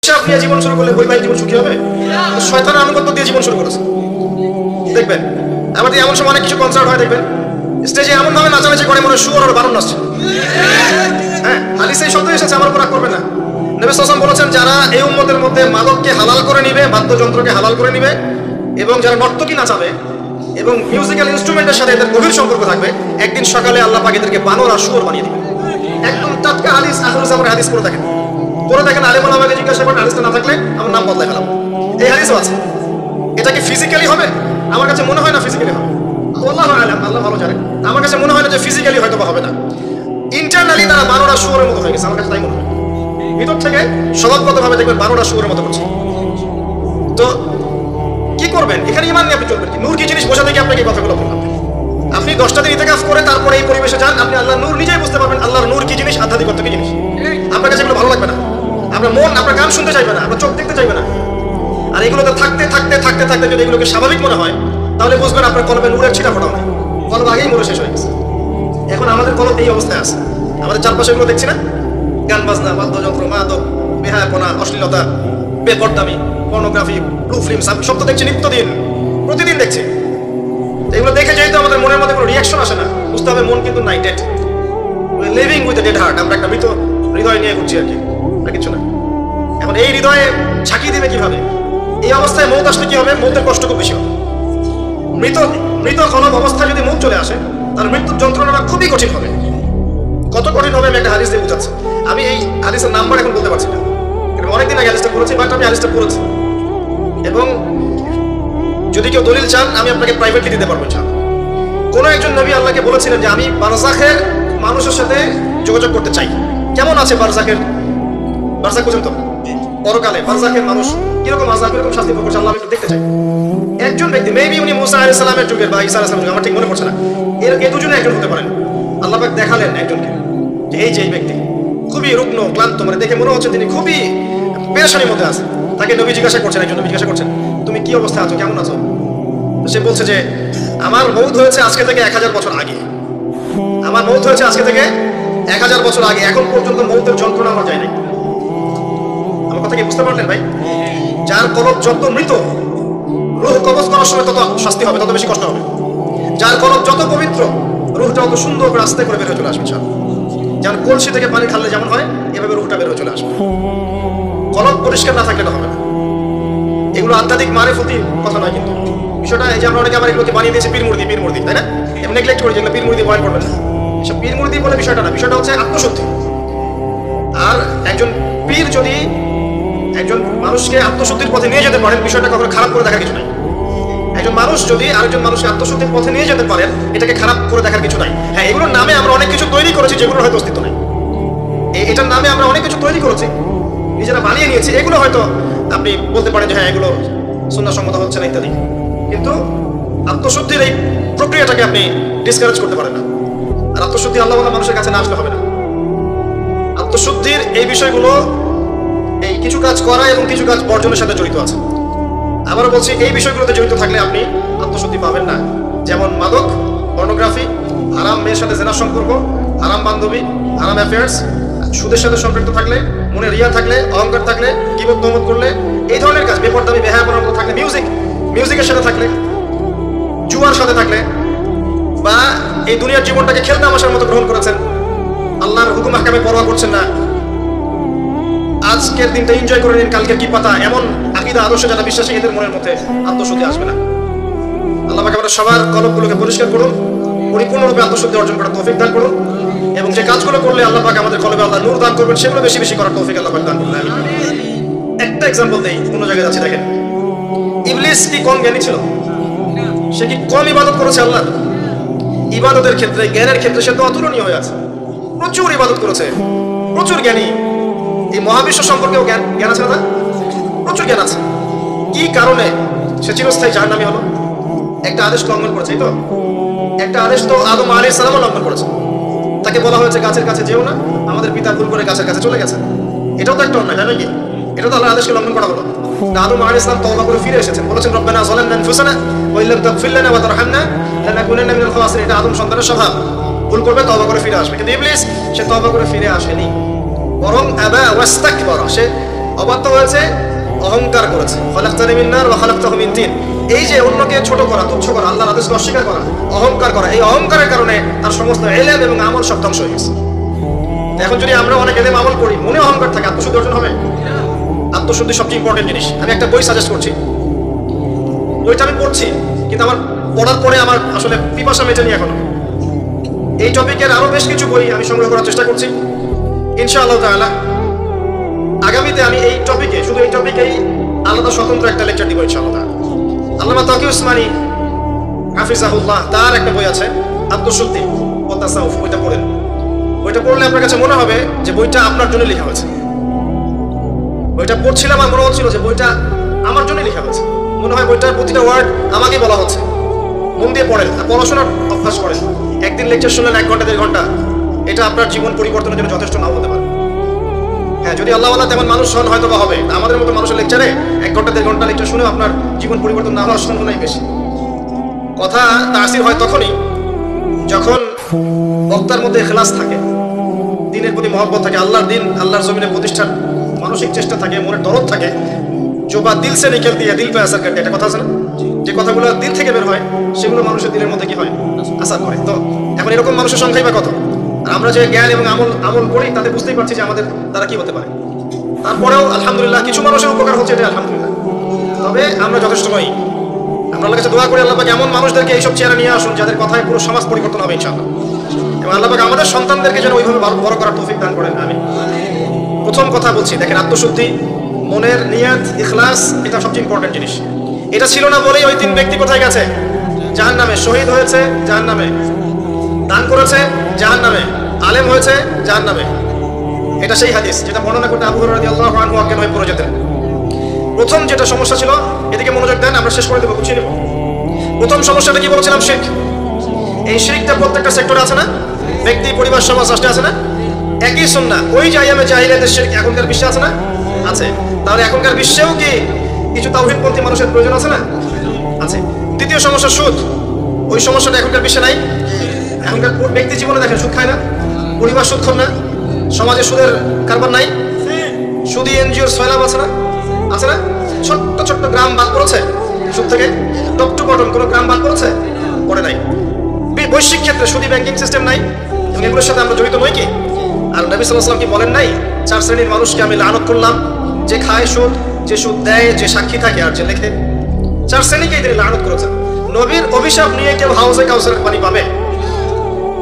হিসাব নিয়ে জীবন শুরু করলে বৈবাহিক জীবন সুখী হবে? শয়তানের আনুগত্য দিয়ে জীবন শুরু করেছে। দেখবেন আমাদের এমন সময় অনেক কিছু কনসার্ট হয়, দেখবেন স্টেজে এমন ভাবে নাচানাচি করে মনে শুয়োর আর বারণ নাচছে। হ্যাঁ, হাদিসে এই শব্দ এসেছে, আমার উপর রাগ করবে না। নবী সাল্লাল্লাহু আলাইহি ওয়াসাল্লাম বলেছেন, যারা এই উম্মতের মধ্যে মাদককে হালাল করে নিবে, বাদ্যযন্ত্রকে হালাল করে নিবে, এবং যারা নর্তকী নাচাবে এবং মিউজিক্যাল ইনস্ট্রুমেন্টের সাথে এদের গভীর সম্পর্ক থাকবে, একদিন সকালে আল্লাহ পাক এদেরকে বানর আর শুয়োর বানিয়ে দিবে। একদম টাটকা হাদিস, আখরুল জামানের হাদিস করে দেখেন, আলেম ওলামাকে জিজ্ঞাসা করেন, হাদিসটা না থাকলে আমার নাম বদলাই ফেলাম। এই হাদিসও আছে। এটা কি ফিজিক্যালি হবে? আমার কাছে মনে হয় না ফিজিক্যালি হবে। আল্লাহু আ'লাম, আল্লাহ ভালো জানেন। আমার কাছে মনে হয় না যে ফিজিক্যালি হয়তো বা হবে না। ইন্টারনালি তারা বানর আর শুয়োরের মতো হয়ে গেছে, আমার কাছে তাই মনে হয়। ভিতর থেকে স্বভাবগতভাবে দেখবেন বানর আর শুয়োরের মতো করছে। তো কি করবেন? এখানে ঈমান নিয়ে আপনি চলবেন কি? নূর কি জিনিস বোঝাতে গিয়ে আপনাকে এই কথাগুলো বললাম। আপনি 10টা দিন ইতিকাফ করে তারপরে এই পরিবেশে যান, আপনি আল্লাহর নূর নিজেই বুঝতে পারবেন। আল্লাহর নূর কি জিনিস, আধ্যাত্মিকতা কি জিনিস। আপনার কাছে এগুলো ভালো লাগবে না, আপনার মন আপনার গান শুনতে চাইবে না, আপনার চোখ দেখতে চাইবে না। আর এগুলোতে থাকতে থাকতে থাকতে থাকতে যদি এগুলোকে স্বাভাবিক মনে হয়, তাহলে বুঝবেন আপনার কলবে নূরের ছিটা ফোটাও নাই, কলব আগেই মরে শেষ হয়ে গেছে। এখন আমাদের কলব এই অবস্থায় আছে। আমাদের চারপাশে এগুলো দেখছি না, গান বাজনা, বাদ্যযন্ত্র, মাদক, বেহায়াপনা, অশ্লীলতা, বেপরদামি, পর্নোগ্রাফি, ব্লু ফিল্ম, সব তো দেখছি নিত্যদিন, প্রতিদিন দেখছি। এগুলো দেখে যেহেতু আমাদের মনের মধ্যে কোনো রিয়াকশন আসে না, বুঝতে হবে মন কিন্তু নাই, dead, living with a dead heart. আমরা একটা মৃত হৃদয় নিয়ে ঘুরছি আর কি, আর কিছু না। এখন এই হৃদয়ে ঝাঁকি দিবে কিভাবে? এই অবস্থায় মৌত আসলে কি হবে? মৌতের কষ্ট খুব বেশি হবে। মৃত খনক অবস্থায় যদি মৌত চলে আসে, তাহলে মৃত্যুর যন্ত্রণাটা খুবই কঠিন হবে। কত কঠিন হবে আমি একটা হাদিস দিয়ে বুঝাচ্ছি। আমি এই হাদিসের নাম্বার এখন বলতে পারছি না, অনেকদিন আগে হাদিসটা পড়েছি, বাট আমি হাদিসটা পড়েছি। এবং যদি কেউ দলিল চান আমি আপনাকে প্রাইভেটলি দিতে পারবো। কোন একজন নবী আল্লাহকে বলেছিলেন যে আমি বারজাখের মানুষের সাথে যোগাযোগ করতে চাই। কেমন আছে বারজাখ বুঝেন তো? পরকালে বারজাখের মানুষ কিরকম আযাব, কিরকম শাস্তি ভোগ করছে, আল্লাহ একটু দেখতে চাই। একজন ব্যক্তি, মেবি উনি মুসা আলাইহিস সালামের যুগের বা ঈসা আলাইহিস সালামের যুগের, আমার ঠিক মনে পড়ছে না, এই দুজনে একজন হতে পারেন। আল্লাহ পাক দেখালেন একজনকে যে এই ব্যক্তি খুবই রুগ্ন, ক্লান্ত, মানে দেখে মনে হচ্ছে তিনি খুবই পেরেশানির মধ্যে আছে। তাকে নবী জিজ্ঞাসা করছেন, একজন নবী জিজ্ঞাসা করছেন, তুমি কি অবস্থায় আছো, কেমন আছো? সে বলছে যে আমার মৌত হয়েছে আজকে থেকে 1000 বছর আগে। আমার মৌত হয়েছে আজকে থেকে 1000 বছর আগে, এখন পর্যন্ত মৌতের যন্ত্রণা আমার যায় নাই। আমার কথা কি বুঝতে পারলেন ভাই? যার কলব যত মৃত, রূহ কবজ করার সময় তত শাস্তি হবে, তত বেশি কষ্ট হবে। যার কলব যত পবিত্র, রূহটা অত সুন্দর করে আস্তে করে বের হয়ে চলে আসবে। যেমন কলসি থেকে পানি ঢাললে যেমন হয়, এভাবে রূহটা বের হয়ে চলে আসবে। কলব পরিষ্কার না থাকলে হবে না। এগুলো আধ্যাত্মিক মারিফতি কথা নয় কিন্তু বিষয়টা। এই যে আমরা অনেকে আবার এগুলোকে বানিয়ে দিয়েছি পীর মুর্দি, তাই না? এমনি নেগলেক্ট করে যেগুলো পীর মুর্দি বয়ান করবেন না, এসব পীর মুর্দি বলে বিষয়টা না। বিষয়টা হচ্ছে আত্মশুদ্ধি। আর একজন পীর যদি একজন মানুষকে আত্মশুদ্ধির পথে নিয়ে যেতে পারেন, বিষয়টা কখনো খারাপ করে দেখার কিছু নাই। একজন মানুষ যদি আরেকজন মানুষকে আত্মশুদ্ধির পথে নিয়ে যেতে পারেন, এটাকে খারাপ করে দেখার কিছু নাই। হ্যাঁ, এগুলোর নামে আমরা অনেক কিছু তৈরি করেছি যেগুলোর হয়তো অস্তিত্ব নেই। এটার নামে আমরা অনেক কিছু তৈরি করেছি, নিজেরা বানিয়ে নিয়েছি। এগুলো হয়তো আপনি বলতে পারেন যে হ্যাঁ এগুলো সুন্নাহসম্মত হচ্ছে না ইত্যাদি, কিন্তু আত্মশুদ্ধির এই প্রক্রিয়াটাকে আপনি ডিসকারেজ করতে পারেন না। আর আত্মশুদ্ধি আল্লাহওয়ালা মানুষের কাছে না আসলে হবে না। আত্মশুদ্ধির এই বিষয়গুলো এই কিছু কাজ করা এবং কিছু কাজ বর্জনের সাথে জড়িত আছে। আবারও বলছি, এই বিষয়গুলোতে জড়িত থাকলে আপনি আত্মশুদ্ধি পাবেন না। যেমন মাদক, পর্নোগ্রাফি, হারাম মেয়ের সাথে জেনার সম্পর্ক, হারাম বান্ধবী, হারাম অ্যাফেয়ার্স, সুদের সাথে সম্পৃক্ত থাকলে, মনে রিয়া থাকলে, অহংকার থাকলে, গীবত তহমত করলে, এই ধরনের কাজ, বেপরদামি, বেহায়াপনার মতো থাকলে, মিউজিকের সাথে থাকলে, জুয়ার সাথে থাকলে, বা এই দুনিয়ার জীবনটাকে খেলতামাশার মতো গ্রহণ করেছেন, আল্লাহর হুকুম আহকামে পরোয়া করছেন না, আজকের দিনটা এনজয় করে নিন, কালকের কি পাতা, এমন আকীদা আদর্শ যারা বিশ্বাসী, এদের মনের মধ্যে আত্মশুদ্ধি আসবে না। আল্লাহ পাক আমাদের সবার কলবগুলোকে পরিষ্কার করুন, পরিপূর্ণরূপে আত্মশুদ্ধি অর্জন করার তৌফিক দান করুন, এবং যে কাজগুলো করলে আল্লাহ পাক আমাদের কলবে আল্লাহ নূর দান করবেন, সেগুলো বেশি বেশি করার তৌফিক আল্লাহ পাক দান করুন। একটা এক্সাম্পল দেই, অন্য জায়গায় যাচ্ছি, দেখেন ইবলিস কি কম জ্ঞানী ছিল? সে কি কম ইবাদত করেছে আল্লাহ? ইবাদতের ক্ষেত্রে, জ্ঞানের ক্ষেত্রে সে তো অতুলনীয় হয়ে আছে। প্রচুর ইবাদত করেছে, প্রচুর জ্ঞানী। এই মহাবিশ্ব সম্পর্কেও জ্ঞান আছে না? প্রচুর জ্ঞান আছে। কি কারণে সে চিরস্থায়ী জাহান্নামী হলো? একটা আদেশ লঙ্ঘন করেছে। এই তো একটা আদেশ তো আদম আলাইহিস সালামও লঙ্ঘন করেছে। তাকে বলা হয়েছে গাছের কাছে যেও না, আমাদের পিতা ভুল করে গাছের কাছে চলে গেছে। এটাও তো একটা অন্যায়, জানেন কি? এটা তো আল্লাহর আদেশকে লঙ্ঘন করা হলো। আদম আলাইহিস সালাম তওবা করে ফিরে এসেছেন, বলেছেন রব্বানা যালামনা আনফুসানা ওয়া ইল্লাম তাগফির লানা ওয়া তারহামনা লানাকুনান্না মিনাল খাসিরিন। এটা আদম সন্তানের স্বভাব, ভুল করবে তওবা করে ফিরে আসবে। কিন্তু ইবলিস সে তওবা করে ফিরে আসেনি, বরং আবা ওয়াস্তাকবারা, সে অবাধ্য হয়েছে, অহংকার করেছে। খালাকতানি মিন নার ওয়া খালাকতাহু মিন তিন। এই যে অন্যকে ছোট করা, তুচ্ছ করা, আল্লাহর আদেশকে অস্বীকার করা, অহংকার করা, এই অহংকারের কারণে তার সমস্ত ইলম এবং আমল সব ধ্বংস হয়ে গেছে। এখন যদি আমরা অনেক ইলম আমল করি, মনে অহংকার থাকে, আত্মশুদ্ধি অর্জন হবে? আত্মশুদ্ধি সবচেয়ে ইম্পর্টেন্ট জিনিস। আমি একটা বই সাজেস্ট করছি, বইটা আমি পড়ছি, কিন্তু আমার পড়ার পরে আমার আসলে পিপাসা মেটেনি এখনো। এই টপিকের আরো বেশ কিছু বই আমি সংগ্রহ করার চেষ্টা করছি ইনশাআল্লাহ তাআলা। আগামীতে আমি এই টপিকে, শুধু এই টপিকেই আলাদা স্বতন্ত্র একটা লেকচার দিব ইনশাআল্লাহ তাআলা। আল্লামা তাকি উসমানী হাফিজাহুল্লাহ, তার একটা বই আছে আত্মশুদ্ধি ও তাসাউফ, বইটা পড়েন। বইটা পড়লে আপনার কাছে মনে হবে যে বইটা আপনার জন্য লেখা হয়েছে। বইটা পড়ছিলাম আর মনে হচ্ছিল যে বইটা আমার জন্য লেখা হয়েছে। মনে হয় বইটার প্রতিটা ওয়ার্ড আমাকে বলা হচ্ছে। মন দিয়ে পড়েন আর পড়াশোনার অভ্যাস করেন। একদিন লেকচার শুনলেন 1 ঘন্টা 1.5 ঘন্টা, এটা আপনার জীবন পরিবর্তনের জন্য যথেষ্ট নাও হতে পারে। হ্যাঁ, যদি আল্লাহ তেমন মানুষ হন হয়তো বা হবে। আমাদের মতো মানুষের লেকচারে 1 ঘন্টা 1.5 ঘন্টা লেকচার শুনেও আপনার জীবন পরিবর্তন না হওয়ার সম্ভাবনাই বেশি। কথা তাসির হয় তখনই যখন বক্তার মধ্যে ইখলাস থাকে, দিনের প্রতি মহব্বত থাকে, আল্লাহর দিন, আল্লাহর জমিনে প্রতিষ্ঠার মানসিক চেষ্টা থাকে, মনের দরদ থাকে। जो बात दिल से निकलती है दिल पे असर करती है, এটা কথা আছে না? যে কথাগুলো দিল থেকে বের হয় সেগুলো মানুষের দিলের মধ্যে কি হয়? আসার করে। তো এখন এরকম মানুষের সংখ্যাই বা কত? আর আমরা যে জ্ঞান এবং আমল করি তাতে বুঝতেই পারছি যে আমাদের দ্বারা কি হতে পারে। তারপরেও আলহামদুলিল্লাহ কিছু মানুষের উপকার হচ্ছে, এটা আলহামদুলিল্লাহ। তবে আমরা যথেষ্ট নই। আমরা আল্লাহর কাছে দোয়া করি আল্লাহ পাক এমন মানুষদেরকে এইসব চেহারা নিয়ে আসুন যাদের কথায় পুরো সমাজ পরিবর্তন হবে ইনশাআল্লাহ। এবং আল্লাহ পাক আমাদের সন্তানদেরকে যেন ওইভাবে বড় করার তৌফিক দান করেন। আমিন। প্রথম কথা বলছি, দেখেন, আত্মশুদ্ধি, মনের নিয়ত, ইখলাস, এটা সবচেয়ে ইম্পর্টেন্ট জিনিস। এটা ছিল না বলেই ওই 3 ব্যক্তি কোথায় গেছে? জাহান্নামে। শহীদ হয়েছে জাহান্নামে, দান করেছে জাহান্নামে, আলেম হয়েছে জাহান্নামে। এটা সেই হাদিস যেটা বর্ণনা করতে আবু হুরায়রা রাদিয়াল্লাহু আনহু অজ্ঞান হয়ে পড়ে যেতেন। প্রথম যেটা সমস্যা ছিল, এদিকে মনোযোগ দেন, আমরা শেষ করে দেবো, গুছিয়ে নেব। প্রথম সমস্যাটা কি বলেছিলাম? শিরক। এই শিরকটা প্রত্যেকটা সেক্টরে আছে না? ব্যক্তি, পরিবার, সমাজ, রাষ্ট্রে আছে না? একই সুন্নাহ। ওই যে আইয়ামে জাহিলিয়াতের শিরক এখনকার বিশ্বে আছে না? আছে। তাহলে এখনকার বিশ্বেও কি কিছু তাওহীদপন্থী মানুষের প্রয়োজন আছে না? আছে। দ্বিতীয় সমস্যা সুদ। ওই সমস্যাটা এখনকার বিশ্বে নাই? এখনকার ব্যক্তি জীবনে দেখেন সুদ খায় না, পরিবার সুদ খায় না, সমাজে সুদের কারবার নাই, সুদী এনজিওর সয়লাভ আছে না? আছে না? ছোট্ট ছোট্ট গ্রাম বাদ পড়েছে সুদ থেকে, টপ টু বটম কোনো গ্রাম বাদ পড়েছে? পড়ে নাই। বৈশ্বিক ক্ষেত্রে সুদী ব্যাংকিং সিস্টেম নাই, এবং এগুলোর সাথে আমরা জড়িত নই কি? আর নবী সাল্লাল্লাহু আলাইহি ওয়াসাল্লাম কি বলেন নাই, 4 শ্রেণীর মানুষকে আমি লানত করলাম, যে খায় সুদ, যে সুদ দেয়, যে সাক্ষী থাকে, আর যে লেখে। 4 শ্রেণীকেই তিনি লানত করেছেন। নবীর অভিশাপ নিয়ে কেউ হাউজে কাউসারের পানি পাবে?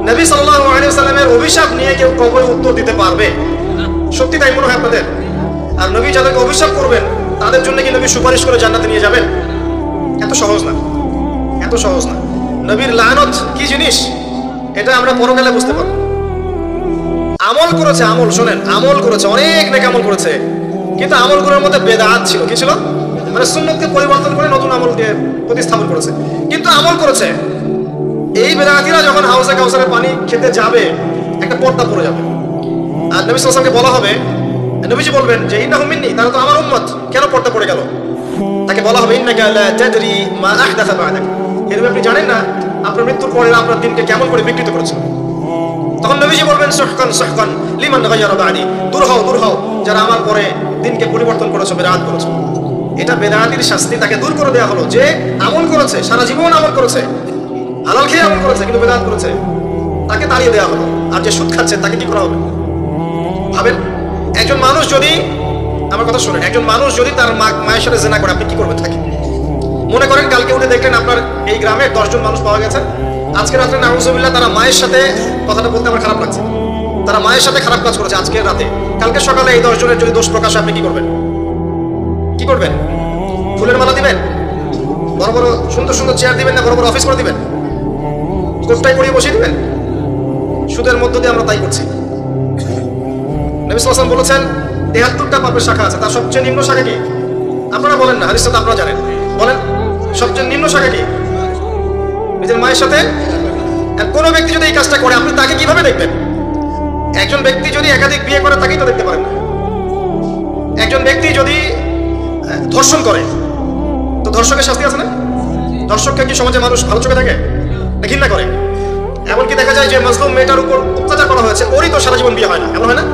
নবী সাল্লাল্লাহু আলাইহি ওয়াসাল্লামের অভিশাপ নিয়ে কেউ কবরে উত্তর দিতে পারবে? সত্যি তাই মনে হয় আপনাদের? আর নবী যাদেরকে অভিশাপ করবেন তাদের জন্য কি নবী সুপারিশ করে জান্নাতে নিয়ে যাবেন? এত সহজ না, এত সহজ না। নবীর লানত কি জিনিস এটা আমরা পরকালে বুঝতে পারবো। আমল করেছে, আমল, শোনেন, আমল করেছে, অনেক নেক আমল করেছে, কিন্তু আমলগুলোর মধ্যে বেদাত ছিল। কি ছিল? মানে সুন্নতকে পরিবর্তন করে নতুন আমল দিয়ে প্রতিস্থাপন করেছে, কিন্তু আমল করেছে। এই বেদাতিরা যখন হাউজে কাউসারের পানি খেতে যাবে, একটা পর্দা পড়ে যাবে, আর নবী সাল্লাল্লাহু আলাইহি ওয়াসাল্লামকে বলা হবে, নবীজি বলবেন যে ইন্নাহুম মিন্নি, তারা তো আমার উম্মত, কেন পর্দা পড়ে গেল? তাকে বলা হবে ইন্নাকা লা তাদরি মা আহদাসা বা'দাক, এরকম আপনি জানেন না আপনার মৃত্যুর পরে আপনার দিনকে কেমন করে বিকৃত করেছে। তখন নবীজি বলবেন সুহকান সুহকান লিমান গায়্যারা বা'দি, দূর হও দূর হও যারা আমার পরে দিনকে পরিবর্তন করেছে, বেদাত করেছে। এটা বেদাতির শাস্তি, তাকে দূর করে দেওয়া হলো। যে আমল করেছে, সারা জীবন আমল করেছে, হালাল খেয়ে আমল করেছে, কিন্তু বেদাত করেছে, তাকে তাড়িয়ে দেওয়া হলো। আর যে সুদ খাচ্ছে তাকে কি করা হবে? ভাবেন, একজন মানুষ যদি, আমার কথা শুনেন, একজন মানুষ যদি তার মায়ের সাথে জিনা করে, আপনি কি করবেন তাকে? মনে করেন কালকে উঠে দেখলেন আপনার এই গ্রামে 10 জন মানুষ পাওয়া গেছে, আজকে রাত্রে নাউজুবিল্লাহ তারা মায়ের সাথে, কথাটা বলতে আমার খারাপ লাগছে, তারা মায়ের সাথে খারাপ কাজ করেছে আজকের রাতে। কালকে সকালে এই 10 জনের যদি দোষ প্রকাশ, আপনি কি করবেন? কি করবেন? ফুলের মালা দিবেন? বড় বড় সুন্দর সুন্দর চেয়ার দিবেন না বড় বড় অফিস করে দিবেন? কোটটাই পরিয়ে বসিয়ে দিবেন? সুদের মধ্য দিয়ে আমরা তাই করছি। নবী সাল্লাল্লাহু আলাইহি ওয়াসাল্লাম বলেছেন 73টা পাপের শাখা আছে, তার সবচেয়ে নিম্ন শাখা কি? আপনারা বলেন না, হাদিসটা তো আপনারা জানেন, বলেন সবচেয়ে নিম্ন শাখা কি? নিজের মায়ের সাথে। কোনো ব্যক্তি যদি এই কাজটা করে, আপনি তাকে কিভাবে দেখবেন? একজন ব্যক্তি যদি একাধিক বিয়ে করে, তাকেই তো দেখতে পারেন না। একজন ব্যক্তি যদি ধর্ষণ করে, তো ধর্ষকের শাস্তি আছে না? ধর্ষককে কি সমাজে মানুষ ভালো চোখে থাকে না ঘৃণা করে? এমনকি দেখা যায় যে মাজলুম মেয়েটার উপর অত্যাচার করা হয়েছে, ওরই তো সারা জীবন বিয়ে হয় না, এমন হয় না?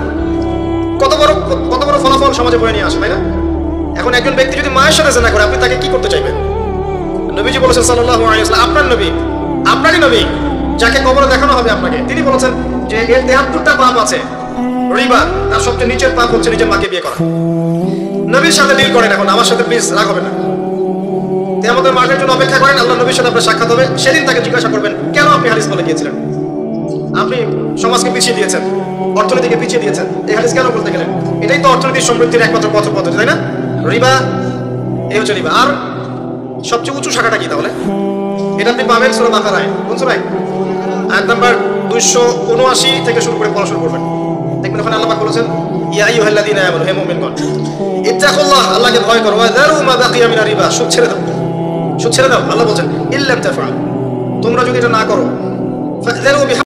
কত বড় ফলাফল সমাজে বয়ে নিয়ে আসে, তাই না? এখন একজন ব্যক্তি যদি মায়ের সাথে জিনা করে, আপনি তাকে কি করতে চাইবেন? নবীজি বলেছেন সাল্লাল্লাহু আলাইহি ওয়াসাল্লাম, আপনার নবী, আপনারই নবী, যাকে কবরে দেখানো হবে আপনাকে, তিনি বলেছেন যে এর 73টা পাপ আছে। রিবা, তার সবচেয়ে নিচের পাপ হচ্ছে নিজের মাকে বিয়ে করা। নবীর সাথে ডিল করেন, এখন আমার সাথে প্লিজ রাগ হবে না। আমাদের মাঠের জন্য অপেক্ষা করেন, আল্লাহ নবীর সাথে আপনার সাক্ষাৎ হবে, সেদিন তাকে জিজ্ঞাসা করবেন কেন আপনি হাদিস বলে গিয়েছিলেন? আপনি সমাজকে পিছিয়ে দিয়েছেন, অর্থনীতিকে পিছিয়ে দিয়েছেন, এই হাদিস কেন বলতে গেলেন? এটাই তো অর্থনীতির সমৃদ্ধির একমাত্র পথ পদ্ধতি, তাই না? রিবা, এই হচ্ছে রিবা। আর সবচেয়ে উঁচু শাখাটা কি তাহলে? এটা আপনি পাবেন সূরা বাকারায়। কোন সূরায়? আয়াত নাম্বার 279 থেকে শুরু করে পড়া শুরু করবেন। দেখবেন ওখানে আল্লাহ পাক বলেছেন, ইয়া আইয়ুহাল্লাযীনা আমানু, হে মুমিনগণ, ইত্তাকুল্লাহ, আল্লাহকে ভয় করো, ওয়া যারু মা বাকিয়া মিনার রিবা, সুদ ছেড়ে দাও, সুদ ছেড়ে দাও। আল্লাহ বলেন ইল্লাম তাফআল, তোমরা যদি এটা না করো, ফাযরু